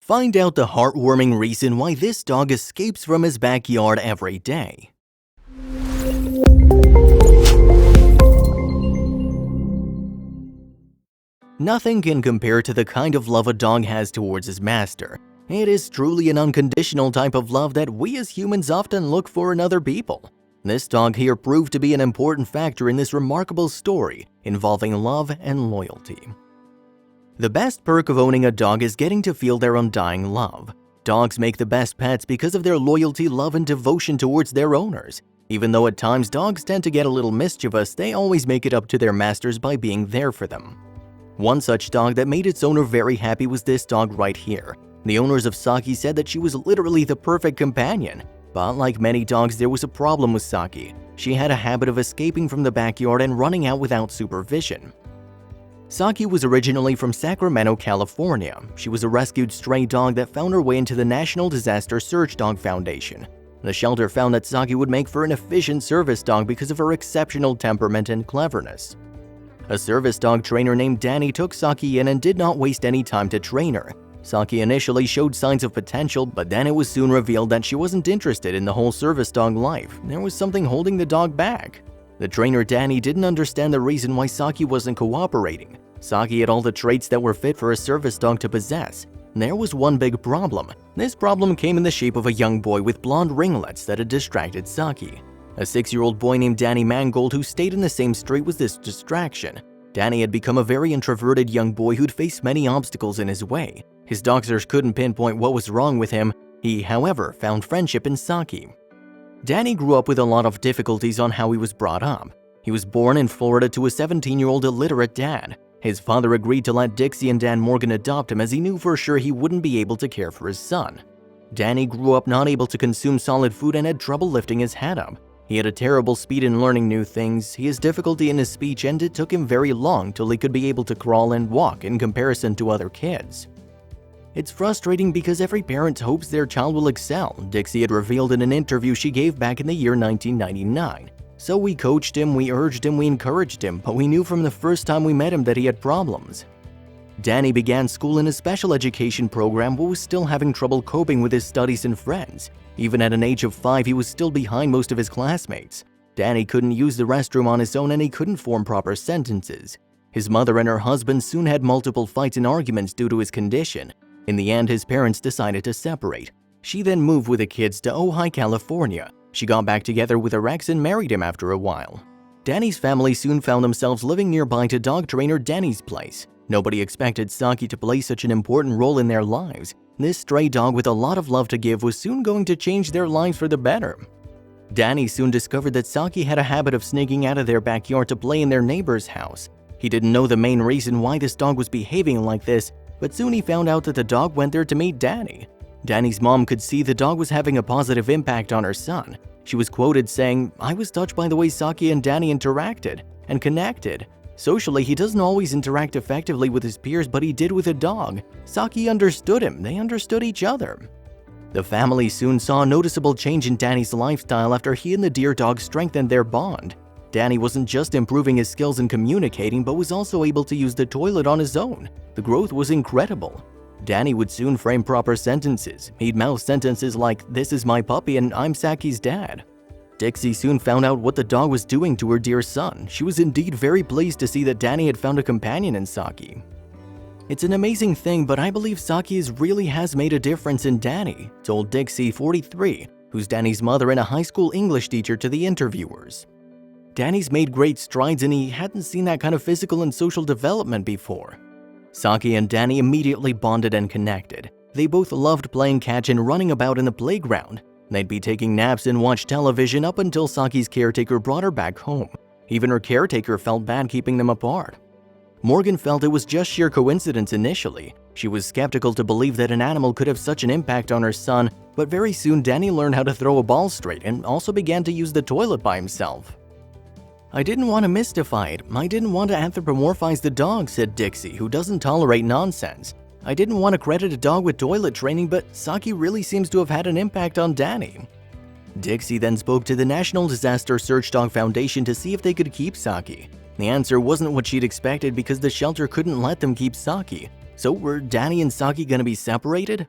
Find out the heartwarming reason why this dog escapes from his backyard every day. Nothing can compare to the kind of love a dog has towards his master. It is truly an unconditional type of love that we as humans often look for in other people. This dog here proved to be an important factor in this remarkable story involving love and loyalty. The best perk of owning a dog is getting to feel their undying love. Dogs make the best pets because of their loyalty, love, and devotion towards their owners. Even though at times dogs tend to get a little mischievous, they always make it up to their masters by being there for them. One such dog that made its owner very happy was this dog right here. The owners of Saki said that she was literally the perfect companion. But like many dogs, there was a problem with Saki. She had a habit of escaping from the backyard and running out without supervision. Saki was originally from Sacramento, California. She was a rescued stray dog that found her way into the National Disaster Search Dog Foundation. The shelter found that Saki would make for an efficient service dog because of her exceptional temperament and cleverness. A service dog trainer named Danny took Saki in and did not waste any time to train her. Saki initially showed signs of potential, but then it was soon revealed that she wasn't interested in the whole service dog life. There was something holding the dog back. The trainer Danny didn't understand the reason why Saki wasn't cooperating. Saki had all the traits that were fit for a service dog to possess. There was one big problem. This problem came in the shape of a young boy with blonde ringlets that had distracted Saki. A 6-year-old boy named Danny Mangold who stayed in the same street was this distraction. Danny had become a very introverted young boy who'd faced many obstacles in his way. His doctors couldn't pinpoint what was wrong with him. He, however, found friendship in Saki. Danny grew up with a lot of difficulties on how he was brought up. He was born in Florida to a 17-year-old illiterate dad. His father agreed to let Dixie and Dan Morgan adopt him as he knew for sure he wouldn't be able to care for his son. Danny grew up not able to consume solid food and had trouble lifting his head up. He had a terrible speed in learning new things, he has difficulty in his speech, and it took him very long till he could be able to crawl and walk in comparison to other kids. It's frustrating because every parent hopes their child will excel, Dixie had revealed in an interview she gave back in the year 1999. So we coached him, we urged him, we encouraged him, but we knew from the first time we met him that he had problems. Danny began school in a special education program but was still having trouble coping with his studies and friends. Even at an age of 5, he was still behind most of his classmates. Danny couldn't use the restroom on his own and he couldn't form proper sentences. His mother and her husband soon had multiple fights and arguments due to his condition. In the end, his parents decided to separate. She then moved with the kids to Ojai, California. She got back together with her ex and married him after a while. Danny's family soon found themselves living nearby to dog trainer Danny's place. Nobody expected Saki to play such an important role in their lives. This stray dog with a lot of love to give was soon going to change their lives for the better. Danny soon discovered that Saki had a habit of sneaking out of their backyard to play in their neighbor's house. He didn't know the main reason why this dog was behaving like this, but soon he found out that the dog went there to meet Danny. Danny's mom could see the dog was having a positive impact on her son. She was quoted saying, "I was touched by the way Saki and Danny interacted and connected. Socially, he doesn't always interact effectively with his peers, but he did with a dog. Saki understood him, they understood each other." The family soon saw a noticeable change in Danny's lifestyle after he and the dear dog strengthened their bond. Danny wasn't just improving his skills in communicating, but was also able to use the toilet on his own. The growth was incredible. Danny would soon frame proper sentences. He'd mouth sentences like, "This is my puppy and I'm Saki's dad." Dixie soon found out what the dog was doing to her dear son. She was indeed very pleased to see that Danny had found a companion in Saki. "It's an amazing thing, but I believe Saki really has made a difference in Danny," told Dixie, 43, who's Danny's mother and a high school English teacher, to the interviewers. Danny's made great strides and he hadn't seen that kind of physical and social development before. Saki and Danny immediately bonded and connected. They both loved playing catch and running about in the playground. They'd be taking naps and watch television up until Saki's caretaker brought her back home. Even her caretaker felt bad keeping them apart. Morgan felt it was just sheer coincidence initially. She was skeptical to believe that an animal could have such an impact on her son, but very soon Danny learned how to throw a ball straight and also began to use the toilet by himself. "I didn't want to mystify it. I didn't want to anthropomorphize the dog," said Dixie, who doesn't tolerate nonsense. "I didn't want to credit a dog with toilet training, but Saki really seems to have had an impact on Danny." Dixie then spoke to the National Disaster Search Dog Foundation to see if they could keep Saki. The answer wasn't what she'd expected because the shelter couldn't let them keep Saki. So were Danny and Saki gonna be separated?